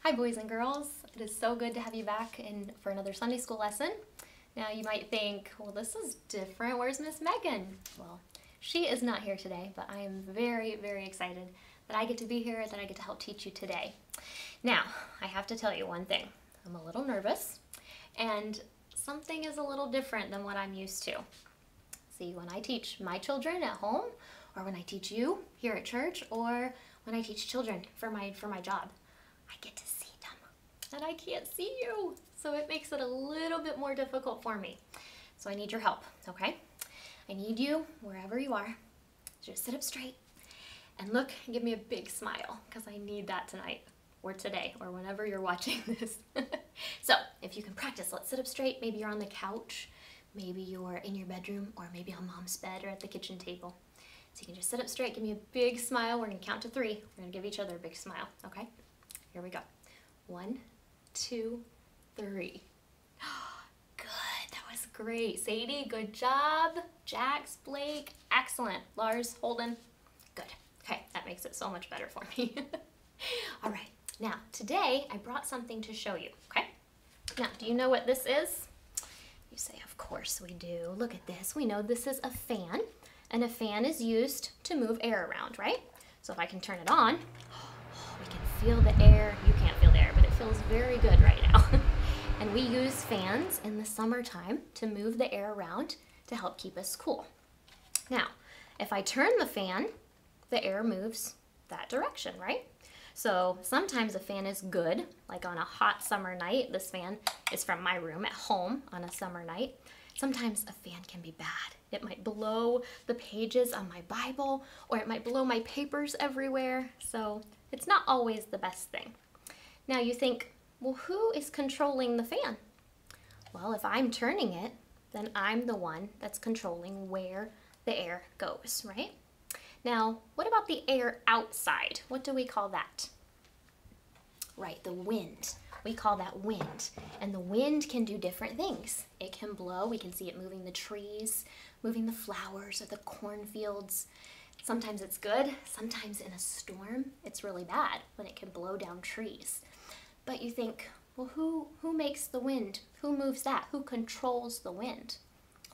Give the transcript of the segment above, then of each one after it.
Hi boys and girls, it is so good to have you back for another Sunday school lesson. Now you might think, well, this is different, where's Miss Megan? Well, she is not here today, but I am very, very excited that I get to be here, that I get to help teach you today. Now, I have to tell you one thing, I'm a little nervous, and something is a little different than what I'm used to. See, when I teach my children at home, or when I teach you here at church, or when I teach children for my job, I get to see them, and I can't see you, so it makes it a little bit more difficult for me. So I need your help, okay? I need you, wherever you are, just sit up straight and look and give me a big smile, because I need that tonight, or today, or whenever you're watching this. So if you can practice, let's sit up straight. Maybe you're on the couch, maybe you're in your bedroom, or maybe on mom's bed or at the kitchen table. So you can just sit up straight, give me a big smile. We're gonna count to 3. We're gonna give each other a big smile, okay? Here we go. 1, 2, 3. Good, that was great. Sadie, good job. Jax, Blake, excellent. Lars, Holden, good. Okay, that makes it so much better for me. All right, now today I brought something to show you, okay? Now, do you know what this is? You say, of course we do. Look at this. We know this is a fan, and a fan is used to move air around, right? So if I can turn it on, we can feel the air. You can't feel the air, but it feels very good right now. And we use fans in the summertime to move the air around to help keep us cool. Now, if I turn the fan, the air moves that direction, right? So sometimes a fan is good, like on a hot summer night. This fan is from my room at home on a summer night. Sometimes a fan can be bad. It might blow the pages on my Bible, or it might blow my papers everywhere. So it's not always the best thing. Now you think, well, who is controlling the fan? Well, if I'm turning it, then I'm the one that's controlling where the air goes, right? Now, what about the air outside? What do we call that? Right, the wind. We call that wind. And the wind can do different things. It can blow. We can see it moving the trees, moving the flowers or the cornfields. Sometimes it's good. Sometimes in a storm, it's really bad when it can blow down trees. But you think, well, who makes the wind? Who moves that? Who controls the wind?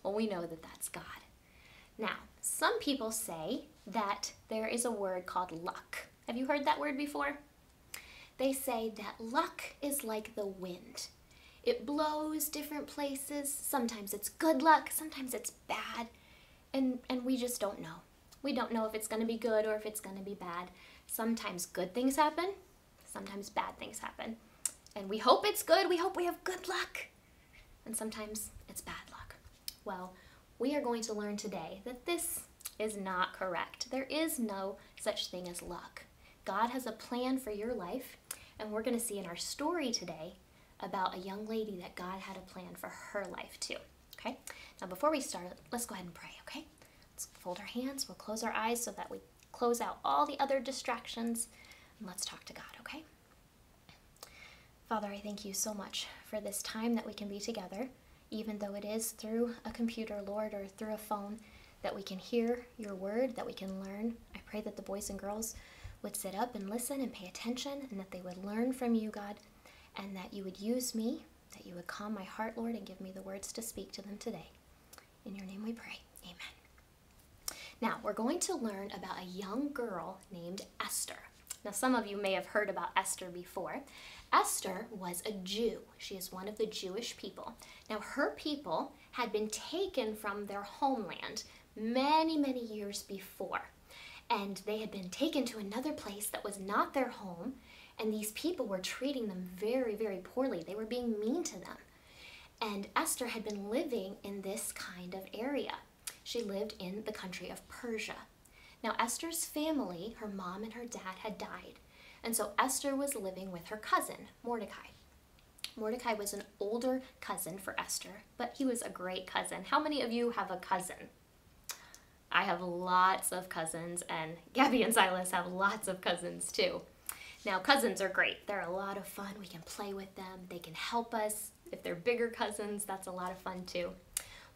Well, we know that that's God. Now, some people say that there is a word called luck. Have you heard that word before? They say that luck is like the wind. It blows different places. Sometimes it's good luck, sometimes it's bad, and we just don't know. We don't know if it's going to be good or if it's going to be bad. Sometimes good things happen, sometimes bad things happen. And we hope it's good, we hope we have good luck. And sometimes it's bad luck. Well, we are going to learn today that this is not correct. There is no such thing as luck. God has a plan for your life, and we're going to see in our story today about a young lady that God had a plan for her life too. Okay? Now before we start, let's go ahead and pray, okay? Let's fold our hands, we'll close our eyes so that we close out all the other distractions, and let's talk to God, okay? Father, I thank you so much for this time that we can be together, even though it is through a computer, Lord, or through a phone, that we can hear your word, that we can learn. I pray that the boys and girls would sit up and listen and pay attention, and that they would learn from you, God, and that you would use me, that you would calm my heart, Lord, and give me the words to speak to them today. In your name we pray. Amen. Now, we're going to learn about a young girl named Esther. Now, some of you may have heard about Esther before. Esther was a Jew. She is one of the Jewish people. Now, her people had been taken from their homeland many, many years before. And they had been taken to another place that was not their home, and these people were treating them very, very poorly. They were being mean to them. And Esther had been living in this kind of area. She lived in the country of Persia. Now, Esther's family, her mom and her dad, had died. And so Esther was living with her cousin, Mordecai. Mordecai was an older cousin for Esther, but he was a great cousin. How many of you have a cousin? I have lots of cousins, and Gabby and Silas have lots of cousins too. Now, cousins are great. They're a lot of fun. We can play with them. They can help us. If they're bigger cousins, that's a lot of fun too.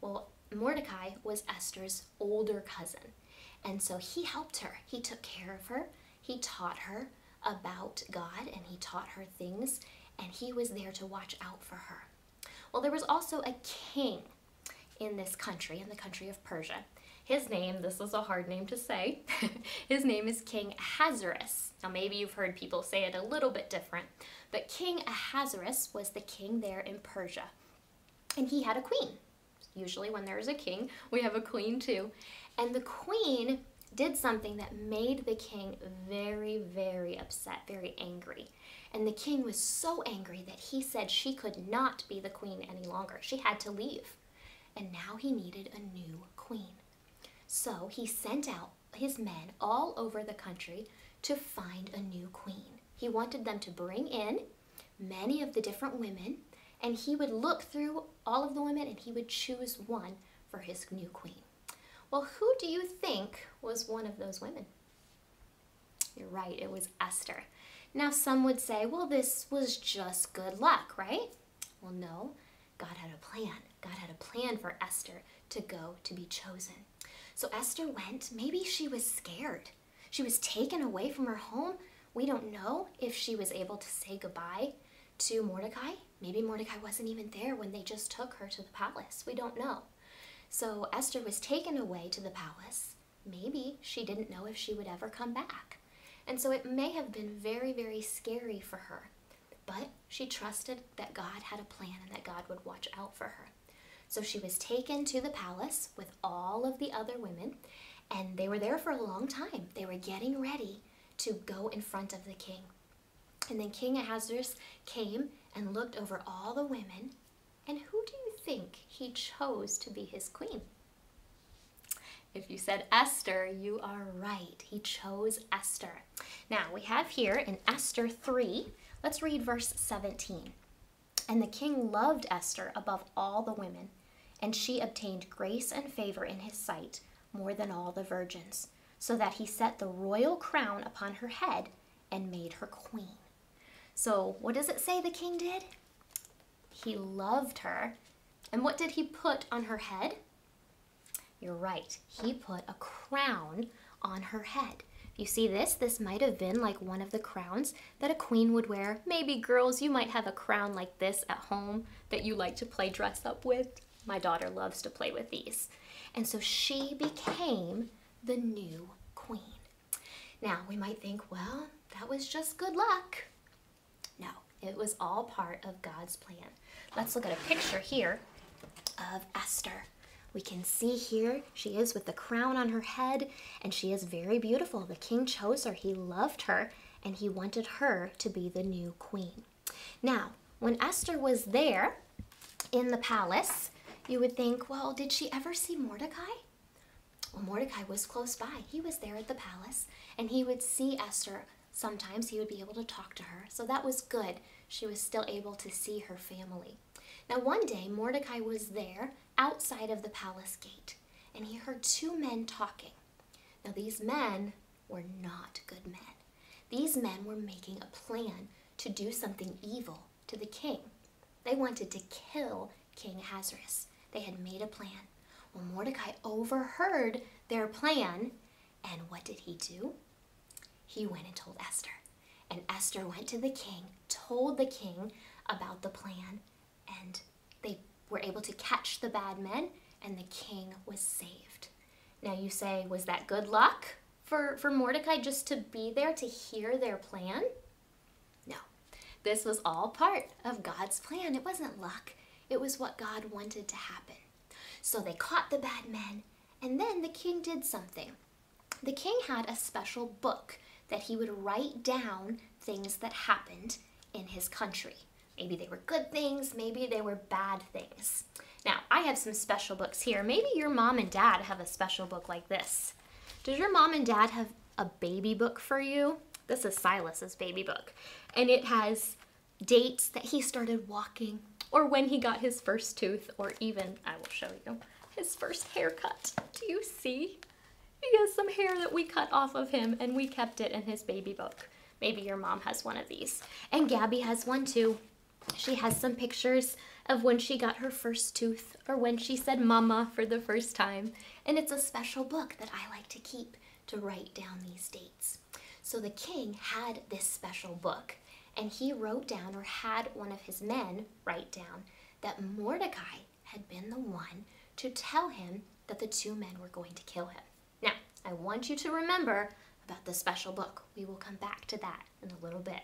Well, Mordecai was Esther's older cousin, and so he helped her. He took care of her. He taught her about God, and he taught her things, and he was there to watch out for her. Well, there was also a king in this country, in the country of Persia. His name, this is a hard name to say, his name is King Ahasuerus. Now maybe you've heard people say it a little bit different, but King Ahasuerus was the king there in Persia, and he had a queen. Usually when there's a king, we have a queen too. And the queen did something that made the king very, very upset, very angry. And the king was so angry that he said she could not be the queen any longer. She had to leave. And now he needed a new queen. So he sent out his men all over the country to find a new queen. He wanted them to bring in many of the different women, and he would look through all of the women and he would choose one for his new queen. Well, who do you think was one of those women? You're right, it was Esther. Now some would say, well, this was just good luck, right? Well, no, God had a plan. God had a plan for Esther to go to be chosen. So Esther went. Maybe she was scared. She was taken away from her home. We don't know if she was able to say goodbye to Mordecai. Maybe Mordecai wasn't even there when they just took her to the palace. We don't know. So Esther was taken away to the palace. Maybe she didn't know if she would ever come back. And so it may have been very, very scary for her. But she trusted that God had a plan and that God would watch out for her. So she was taken to the palace with all of the other women, and they were there for a long time. They were getting ready to go in front of the king. And then King Ahasuerus came and looked over all the women, and who do you think he chose to be his queen? If you said Esther, you are right. He chose Esther. Now, we have here in Esther 3, let's read verse 17. And the king loved Esther above all the women, and she obtained grace and favor in his sight more than all the virgins, so that he set the royal crown upon her head and made her queen. So what does it say the king did? He loved her. And what did he put on her head? You're right. He put a crown on her head. You see this? This might have been like one of the crowns that a queen would wear. Maybe girls, you might have a crown like this at home that you like to play dress up with. My daughter loves to play with these. And so she became the new queen. Now, we might think, well, that was just good luck. No, it was all part of God's plan. Let's look at a picture here of Esther. We can see here she is with the crown on her head, and she is very beautiful. The king chose her. He loved her, and he wanted her to be the new queen. Now, when Esther was there in the palace, you would think, well, did she ever see Mordecai? Well, Mordecai was close by. He was there at the palace, and he would see Esther. Sometimes he would be able to talk to her, so that was good. She was still able to see her family. Now, one day, Mordecai was there outside of the palace gate, and he heard two men talking. Now, these men were not good men. These men were making a plan to do something evil to the king. They wanted to kill King Ahasuerus. They had made a plan. Well, Mordecai overheard their plan, and what did he do? He went and told Esther. And Esther went to the king, told the king about the plan, and they were able to catch the bad men, and the king was saved. Now you say, was that good luck for Mordecai just to be there to hear their plan? No, this was all part of God's plan. It wasn't luck. It was what God wanted to happen. So they caught the bad men, and then the king did something. The king had a special book that he would write down things that happened in his country. Maybe they were good things, maybe they were bad things. Now, I have some special books here. Maybe your mom and dad have a special book like this. Does your mom and dad have a baby book for you? This is Silas's baby book. And it has dates that he started walking, or when he got his first tooth, or even, I will show you, his first haircut. Do you see? He has some hair that we cut off of him, and we kept it in his baby book. Maybe your mom has one of these. And Gabby has one too. She has some pictures of when she got her first tooth, or when she said mama for the first time. And it's a special book that I like to keep to write down these dates. So the king had this special book, and he wrote down, or had one of his men write down, that Mordecai had been the one to tell him that the two men were going to kill him. Now, I want you to remember about the special book. We will come back to that in a little bit.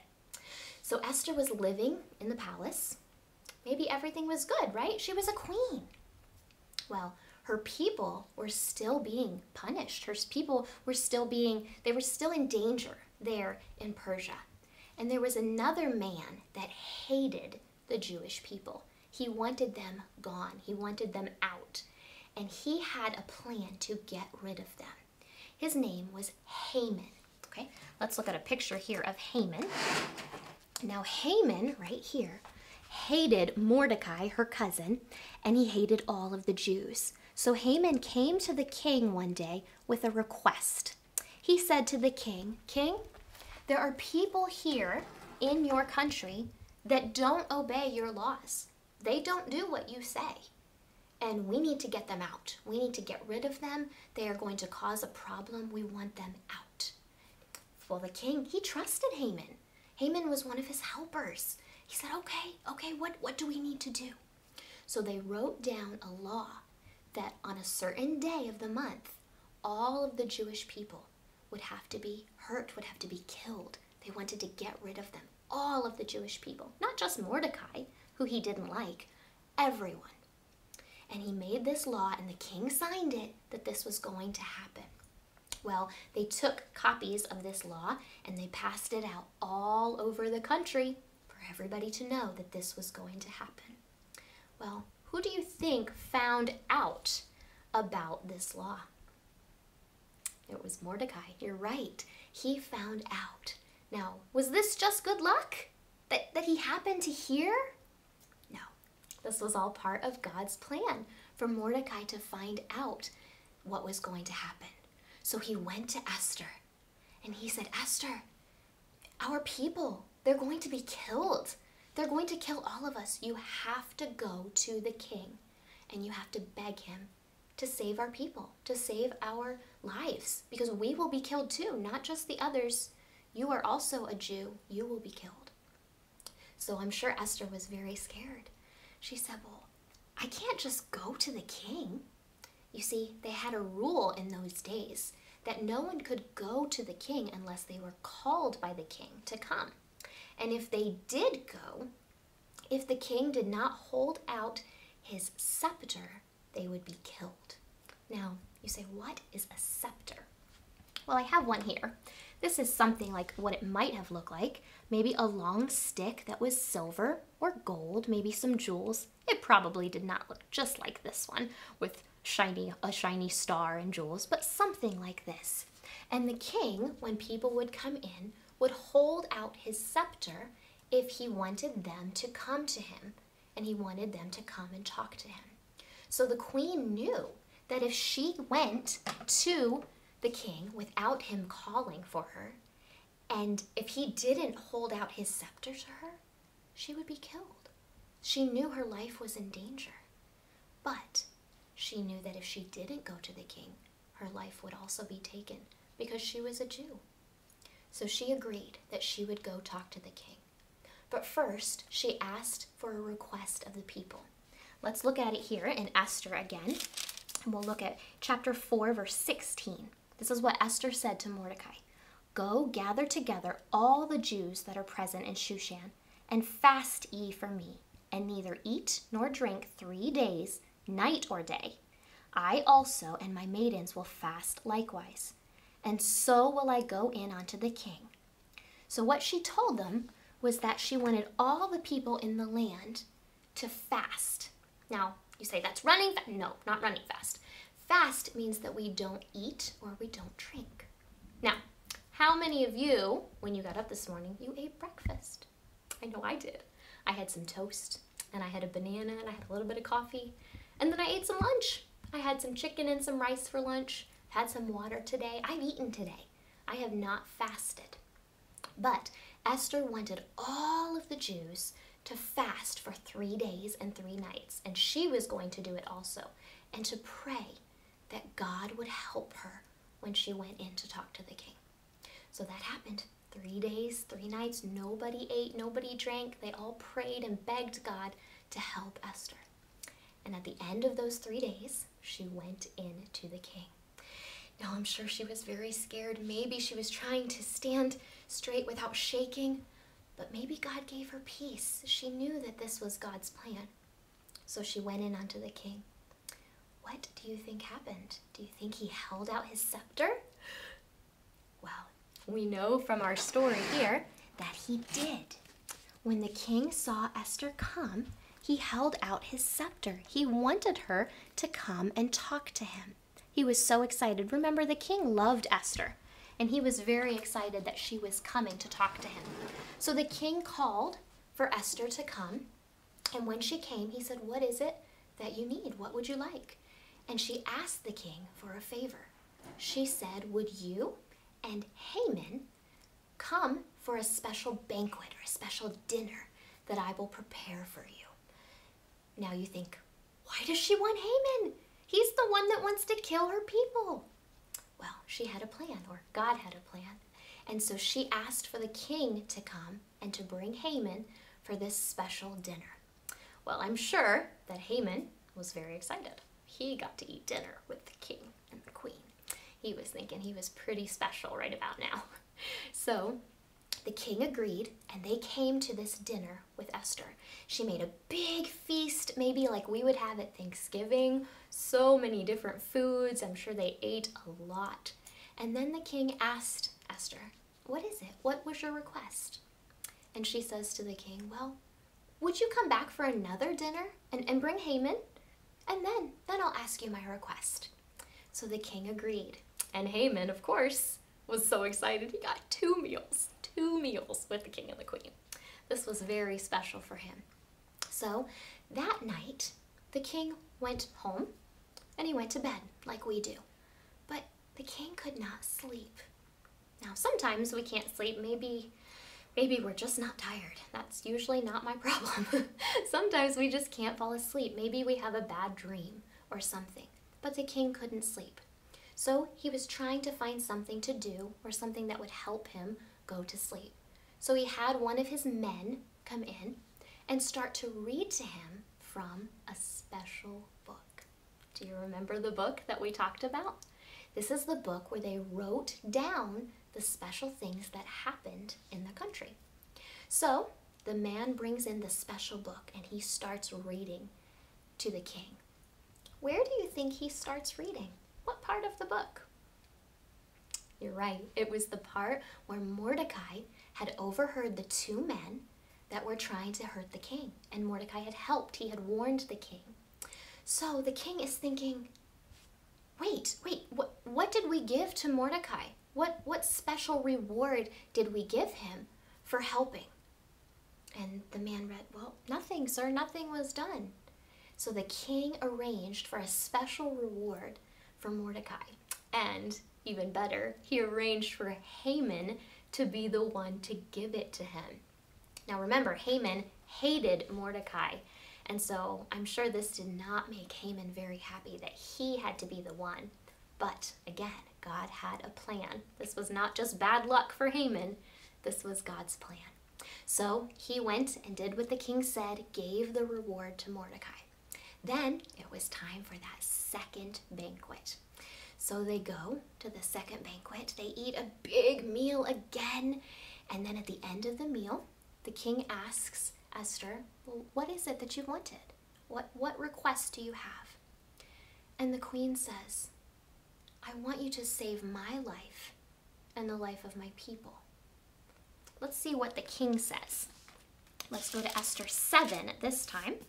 So Esther was living in the palace. Maybe everything was good, right? She was a queen. Well, her people were still being punished. Her people were still they were still in danger there in Persia. And there was another man that hated the Jewish people. He wanted them gone. He wanted them out. And he had a plan to get rid of them. His name was Haman. Okay, let's look at a picture here of Haman. Now Haman, right here, hated Mordecai, her cousin, and he hated all of the Jews. So Haman came to the king one day with a request. He said to the king, "King, there are people here in your country that don't obey your laws. They don't do what you say. And we need to get them out. We need to get rid of them. They are going to cause a problem. We want them out." Well, the king, he trusted Haman. Haman was one of his helpers. He said, okay, what do we need to do? So they wrote down a law that on a certain day of the month, all of the Jewish people would have to be hurt, would have to be killed. They wanted to get rid of them. All of the Jewish people, not just Mordecai, who he didn't like, everyone. And he made this law, and the king signed it, that this was going to happen. Well, they took copies of this law and they passed it out all over the country for everybody to know that this was going to happen. Well, who do you think found out about this law? It was Mordecai. You're right. He found out. Now, was this just good luck that he happened to hear? No. This was all part of God's plan for Mordecai to find out what was going to happen. So he went to Esther and he said, "Esther, our people, they're going to be killed. They're going to kill all of us. You have to go to the king and you have to beg him to save our people, to save our lives, because we will be killed too, not just the others. You are also a Jew. You will be killed." So I'm sure Esther was very scared. She said, "Well, I can't just go to the king." You see, they had a rule in those days that no one could go to the king unless they were called by the king to come. And if they did go, if the king did not hold out his scepter, they would be killed. Now, you say, what is a scepter? Well, I have one here. This is something like what it might have looked like. Maybe a long stick that was silver or gold, maybe some jewels. It probably did not look just like this one with a shiny star and jewels, but something like this. And the king, when people would come in, would hold out his scepter if he wanted them to come to him, and he wanted them to come and talk to him. So the queen knew that if she went to the king without him calling for her, and if he didn't hold out his scepter to her, she would be killed. She knew her life was in danger. But she knew that if she didn't go to the king, her life would also be taken because she was a Jew. So she agreed that she would go talk to the king. But first, she asked for a request of the people. Let's look at it here in Esther again. And we'll look at chapter 4, verse 16. This is what Esther said to Mordecai. "Go gather together all the Jews that are present in Shushan, and fast ye for me, and neither eat nor drink 3 days, night or day. I also and my maidens will fast likewise, and so will I go in unto the king." So what she told them was that she wanted all the people in the land to fast. Now, you say that's running fast. No, not running fast. Fast means that we don't eat or we don't drink. Now, how many of you, when you got up this morning, you ate breakfast? I know I did. I had some toast, and I had a banana, and I had a little bit of coffee, and then I ate some lunch. I had some chicken and some rice for lunch, had some water today. I've eaten today. I have not fasted. But Esther wanted all of the Jews to fast for 3 days and 3 nights, and she was going to do it also, and to pray that God would help her when she went in to talk to the king. So that happened. 3 days, 3 nights, nobody ate, nobody drank. They all prayed and begged God to help Esther. And at the end of those 3 days, she went in to the king. Now, I'm sure she was very scared. Maybe she was trying to stand straight without shaking, but maybe God gave her peace. She knew that this was God's plan. So she went in unto the king. What do you think happened? Do you think he held out his scepter? Well, we know from our story here that he did. When the king saw Esther come, he held out his scepter. He wanted her to come and talk to him. He was so excited. Remember, the king loved Esther, and he was very excited that she was coming to talk to him. So the king called for Esther to come, and when she came, he said, "What is it that you need? What would you like?" And she asked the king for a favor. She said, "Would you and Haman come for a special banquet or a special dinner that I will prepare for you?" Now you think, why does she want Haman? He's the one that wants to kill her people. Well, she had a plan, or God had a plan. And so she asked for the king to come and to bring Haman for this special dinner. Well, I'm sure that Haman was very excited. He got to eat dinner with the king and the queen. He was thinking he was pretty special right about now. So the king agreed, and they came to this dinner with Esther. She made a big feast, maybe like we would have at Thanksgiving. So many different foods. I'm sure they ate a lot. And then the king asked Esther, "What is it? What was your request?" And she says to the king, "Well, would you come back for another dinner and bring Haman? And then I'll ask you my request." So the king agreed. And Haman, of course, was so excited. He got 2 meals with the king and the queen. This was very special for him. So that night, the king went home and he went to bed like we do. But the king could not sleep. Now, sometimes we can't sleep. Maybe we're just not tired. That's usually not my problem. Sometimes we just can't fall asleep. Maybe we have a bad dream or something. But the king couldn't sleep. So he was trying to find something to do or something that would help him go to sleep. So he had one of his men come in and start to read to him from a special book. Do you remember the book that we talked about? This is the book where they wrote down the special things that happened in the country. So the man brings in the special book and he starts reading to the king. Where do you think he starts reading? What part of the book? You're right. It was the part where Mordecai had overheard the 2 men that were trying to hurt the king. And Mordecai had helped. He had warned the king. So the king is thinking, wait, what did we give to Mordecai? What special reward did we give him for helping? And the man read, "Well, nothing, sir, nothing was done." So the king arranged for a special reward for Mordecai. And even better, he arranged for Haman to be the one to give it to him. Now remember, Haman hated Mordecai. And so I'm sure this did not make Haman very happy that he had to be the one. But again, God had a plan. This was not just bad luck for Haman. This was God's plan. So he went and did what the king said, gave the reward to Mordecai. Then it was time for that second banquet. So they go to the second banquet. They eat a big meal again. And then at the end of the meal, the king asks Esther, "Well, what is it that you wanted? What request do you have?" And the queen says, "I want you to save my life and the life of my people." Let's see what the king says. Let's go to Esther 7 at this time.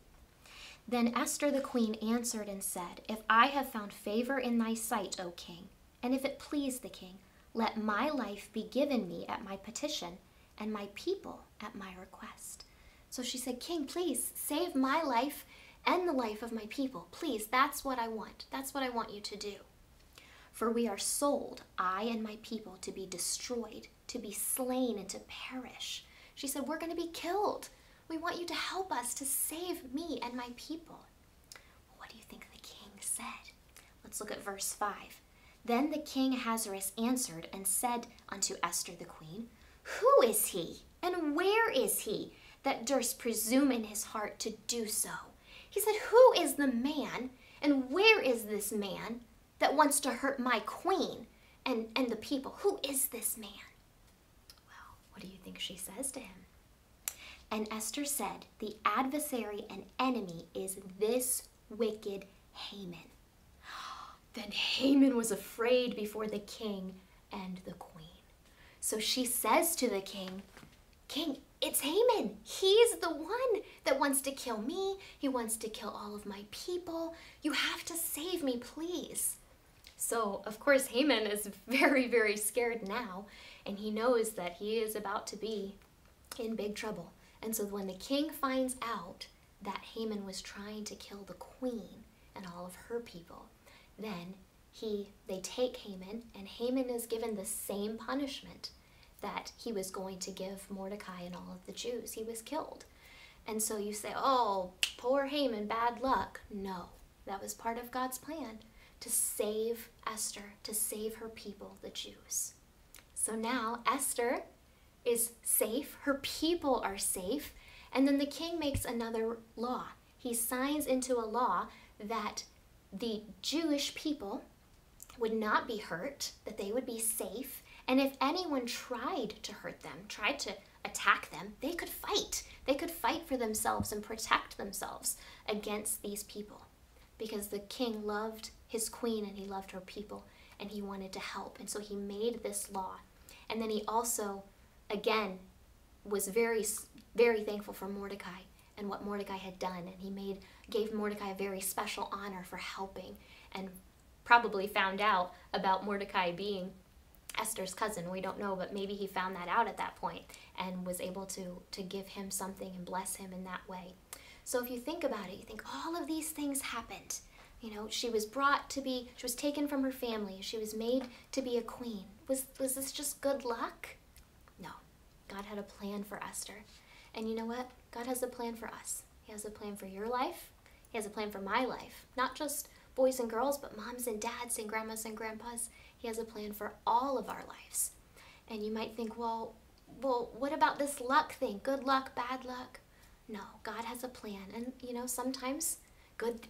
Then Esther the queen answered and said, "If I have found favor in thy sight, O king, and if it please the king, let my life be given me at my petition, and my people at my request." So she said, "King, please save my life and the life of my people. Please, that's what I want. That's what I want you to do. For we are sold, I and my people, to be destroyed, to be slain, and to perish." She said, "We're going to be killed. We want you to help us to save me and my people." What do you think the king said? Let's look at verse 5. Then the king Ahasuerus answered and said unto Esther the queen, Who is he, and where is he, that durst presume in his heart to do so? He said, Who is the man, and where is this man that wants to hurt my queen and the people? Who is this man? Well, what do you think she says to him? And Esther said, The adversary and enemy is this wicked Haman. Then Haman was afraid before the king and the queen. So she says to the king, King, it's Haman. He's the one that wants to kill me. He wants to kill all of my people. You have to save me, please. So, of course, Haman is very, very scared now, and he knows that he is about to be in big trouble. And so when the king finds out that Haman was trying to kill the queen and all of her people, then they take Haman, and Haman is given the same punishment that he was going to give Mordecai and all of the Jews. He was killed. And so you say, oh, poor Haman, bad luck. No, that was part of God's plan to save Esther, to save her people, the Jews. So now Esther is safe, her people are safe, and then the king makes another law. He signs into a law that the Jewish people would not be hurt, that they would be safe, and if anyone tried to hurt them, tried to attack them, they could fight. They could fight for themselves and protect themselves against these people, because the king loved his queen and he loved her people and he wanted to help, and so he made this law. And then he also, again, was very, very thankful for Mordecai and what Mordecai had done, and he gave Mordecai a very special honor for helping, and probably found out about Mordecai being Esther's cousin. We don't know, but maybe he found that out at that point and was able to give him something and bless him in that way. So if you think about it, you think all of these things happened. You know, she was taken from her family. She was made to be a queen. Was this just good luck? No. God had a plan for Esther. And you know what? God has a plan for us. He has a plan for your life. He has a plan for my life. Not just boys and girls, but moms and dads and grandmas and grandpas. He has a plan for all of our lives. And you might think, well, what about this luck thing? Good luck, bad luck? No, God has a plan. And, you know, sometimes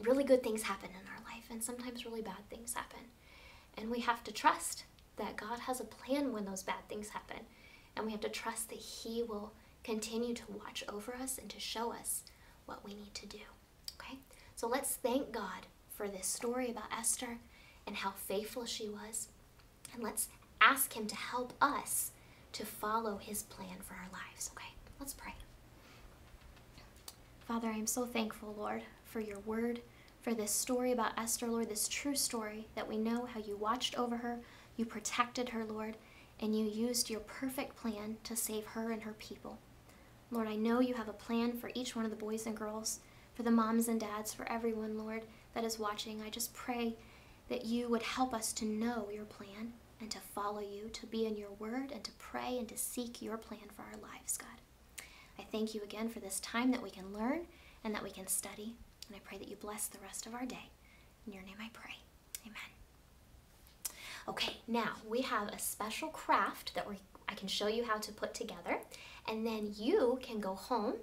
really good things happen in our life, and sometimes really bad things happen. And we have to trust that God has a plan when those bad things happen. And we have to trust that He will continue to watch over us and to show us what we need to do. Okay? So let's thank God for this story about Esther and how faithful she was. And let's ask Him to help us to follow His plan for our lives. Okay? Let's pray. Father, I am so thankful, Lord, for your word, for this story about Esther, Lord, this true story that we know how you watched over her, you protected her, Lord, and you used your perfect plan to save her and her people. Lord, I know you have a plan for each one of the boys and girls, for the moms and dads, for everyone, Lord, that is watching. I just pray that you would help us to know your plan and to follow you, to be in your word and to pray and to seek your plan for our lives, God. I thank you again for this time that we can learn and that we can study. And I pray that you bless the rest of our day. In your name I pray. Amen. Okay, now we have a special craft that I can show you how to put together. And then you can go home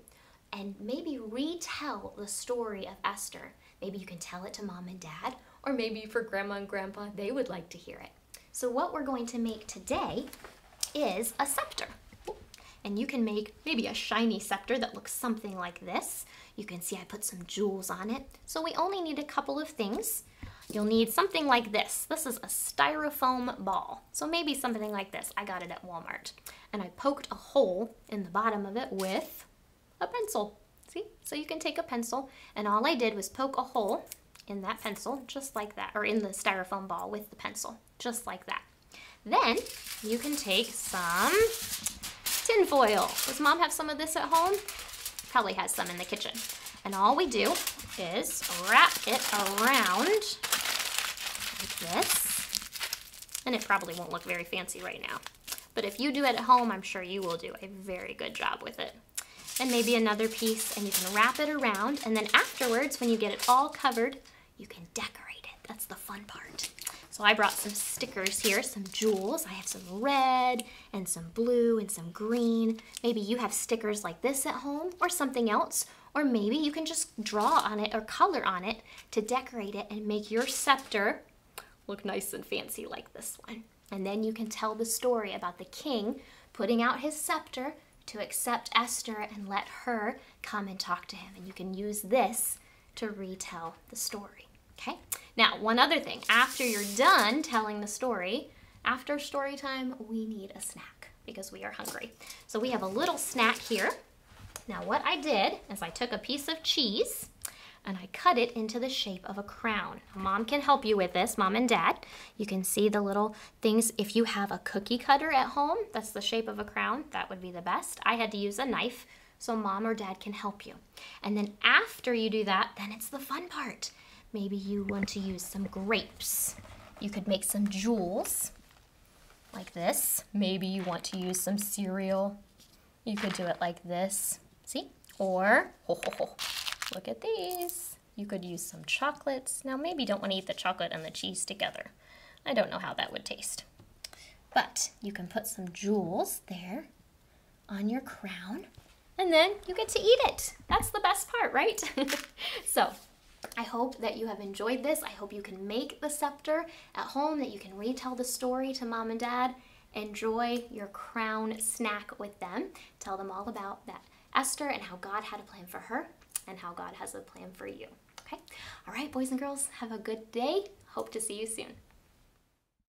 and maybe retell the story of Esther. Maybe you can tell it to mom and dad, or maybe for grandma and grandpa, they would like to hear it. So what we're going to make today is a scepter. And you can make maybe a shiny scepter that looks something like this. You can see I put some jewels on it. So we only need a couple of things. You'll need something like this. This is a styrofoam ball. So maybe something like this. I got it at Walmart. And I poked a hole in the bottom of it with a pencil. See? So you can take a pencil, and all I did was poke a hole in that pencil, just like that, or in the styrofoam ball with the pencil, just like that. Then you can take some tin foil. Does mom have some of this at home? Probably has some in the kitchen. And all we do is wrap it around like this. And it probably won't look very fancy right now. But if you do it at home, I'm sure you will do a very good job with it. And maybe another piece, and you can wrap it around. And then afterwards, when you get it all covered, you can decorate it. That's the fun part. So I brought some stickers here, some jewels. I have some red and some blue and some green. Maybe you have stickers like this at home or something else. Or maybe you can just draw on it or color on it to decorate it and make your scepter look nice and fancy like this one. And then you can tell the story about the king putting out his scepter to accept Esther and let her come and talk to him. And you can use this to retell the story. Okay? Now, one other thing. After you're done telling the story, after story time, we need a snack because we are hungry. So we have a little snack here. Now, what I did is I took a piece of cheese and I cut it into the shape of a crown. Mom can help you with this, Mom and Dad. You can see the little things. If you have a cookie cutter at home, that's the shape of a crown, that would be the best. I had to use a knife, so Mom or Dad can help you. And then after you do that, then it's the fun part. Maybe you want to use some grapes. You could make some jewels like this. Maybe you want to use some cereal. You could do it like this. See? Or, look at these. You could use some chocolates. Now maybe you don't want to eat the chocolate and the cheese together. I don't know how that would taste. But you can put some jewels there on your crown and then you get to eat it. That's the best part, right? So I hope that you have enjoyed this. I hope you can make the scepter at home, that you can retell the story to Mom and Dad. Enjoy your crown snack with them. Tell them all about that Esther and how God had a plan for her and how God has a plan for you. Okay? All right, boys and girls, have a good day. Hope to see you soon.